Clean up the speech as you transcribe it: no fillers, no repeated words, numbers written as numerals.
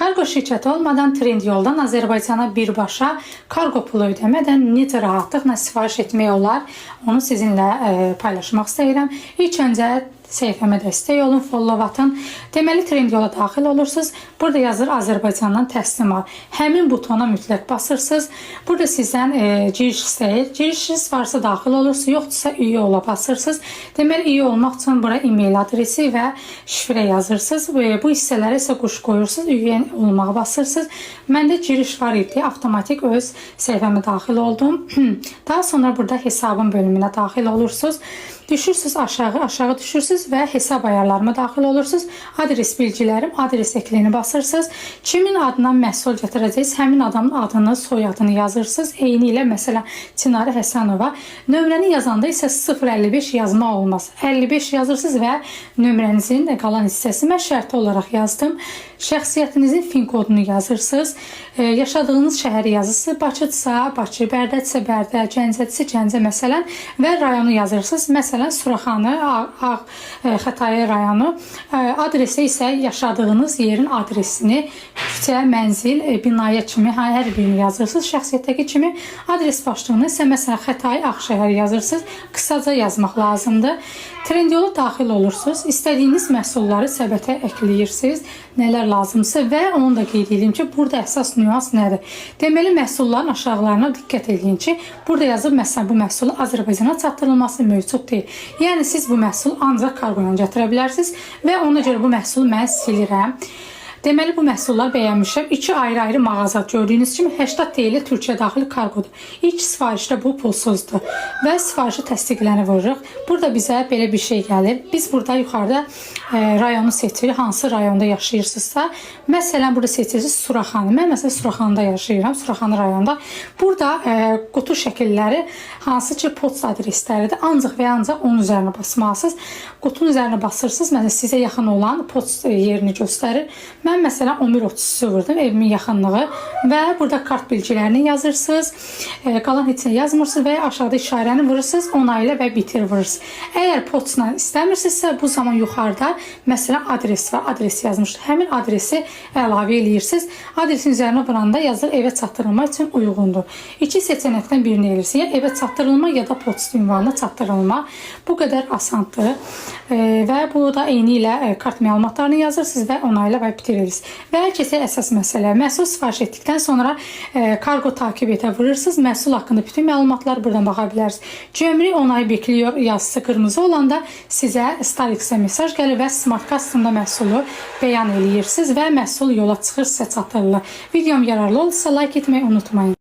Kargo şirkəti olmadan Trendyoldan Azərbaycana birbaşa kargo pulu ödəmədən necə rahatlıqla sifariş etmək olar, onu sizinlə paylaşmaq istəyirəm. İlk öncə səhifəmə dəstək olun, follow atın. Deməli, Trendyol'a daxil olursunuz. Burada yazır Azərbaycandan təslim al. Həmin butona mütləq basırsınız. Burada sizdən giriş istəyir. Girişiniz varsa daxil olursunuz, yoxdursa üyə ola basırsınız. Deməli, üyə olmaq üçün bura e-mail adresi və şifrə yazırsınız. Bu hissələrə isə quş qoyursunuz, üyə olmağa basırsınız. Məndə giriş var idi, avtomatik öz səhifəmə daxil oldum. Daha sonra burada hesabın bölümünə daxil olursunuz. Düşürsünüz aşağı düşürsünüz və hesab ayarlarıma daxil olursunuz. Adres bilgilərim, adres ekliyini basırsınız. Kimin adına məhsul gətirəcəksiniz, həmin adamın adını, soyadını yazırsınız. Eyni ilə məsələn Çinarə Həsənova. Nömrəni yazanda isə 055 yazma olmaz. 55 yazırsınız və nömrənizin qalan hissəsi mən şərti olaraq yazdım. Şəxsiyyətinizin fin kodunu yazırsınız. Yaşadığınız şəhəri yazırsınız. Bakıdsa Bakı, Bərdədirsə Bərdə, Gəncədirsə Gəncə məsələn və rayonu yazırsınız. Məsələn Suraxanı, Xətai rayonu. Adresi isə yaşadığınız yerin adresini, küçə, mənzil, binaya kimi hər birini yazırsınız. Şəxsiyyətdəki kimi adres başlığını isə məsələn Xətai Ağşəhər yazırsınız. Qısaca yazmaq lazımdır. Trendyol'a daxil olursunuz. İstədiyiniz məhsulları səbətə əkləyirsiniz. Nələr lazımsa və onu da qeyd edeyim ki, burada əsas nüans nədir? Deməli, məhsulların aşağılarına diqqət edin ki, burada yazıb məsələn bu məhsulun Azərbaycana çatdırılması mövcud deyil. Yəni siz bu məhsulu ancaq kargo ilə gətirə bilərsiniz və ona görə bu məhsulu mən silirəm. Deməli, bu məhsulları bəyənmişəm. 2 ayrı-ayrı mağaza gördüyünüz kimi 80 TL Türkiyə daxili kargodur. İlk sifarişdə bu pulsuzdur və sifarişi təsdiqləni vururuq. Burada bizə belə bir şey gəlir. Biz burada yuxarıda rayonu seçirik. Hansı rayonda yaşayırsınızsa, məsələn, burada seçirsiniz Suraxanı. Mən məsələn Suraxanıda yaşayıram, Suraxanı rayonunda. Burada qutu şəkilləri hansı ki poçt adresləridir. Ancaq və ancaq onun üzərinə basmalısınız. Qutunun üzərinə basırsınız. Məsələn, sizə yaxın olan poçt yerini göstərir. Mən məsələn 11.30-u vurdum, evimin yaxınlığı və burada kart bilgilərini yazırsınız. Qalan heç nə yazmırsınız və aşağıda işarəni vurursunuz, onayla və bitir vurursunuz. Əgər poçtla istəmirsinizsə, bu zaman yuxarıda məsələn adres var, adres yazmışdır. Həmin adresi əlavə edirsiniz. Adresin üzərinə vuranda yazır evə çatdırılma üçün uyğundur. 2 seçənəkdən birini edirsiniz. Ya evə çatdırılma ya da poçt ünvanına çatdırılma. Bu qədər asandır və bu da eyni ilə kart məlumatlarını yazırsınız və onayla və bitir. Və keçək əsas məsələ. Məhsul sifariş etdikdən sonra kargo takib etə vurursunuz. Məhsul haqqında bütün məlumatlar buradan baxa bilərsiniz. Cömrü onayı bekliyor yazısı qırmızı olanda sizə Starix'ə mesaj gəlir və Smart Custom'da məhsulu bəyan edirsiniz və məhsul yola çıxır, sizə çatdırılır. Videom yararlı olursa like etməyi unutmayın.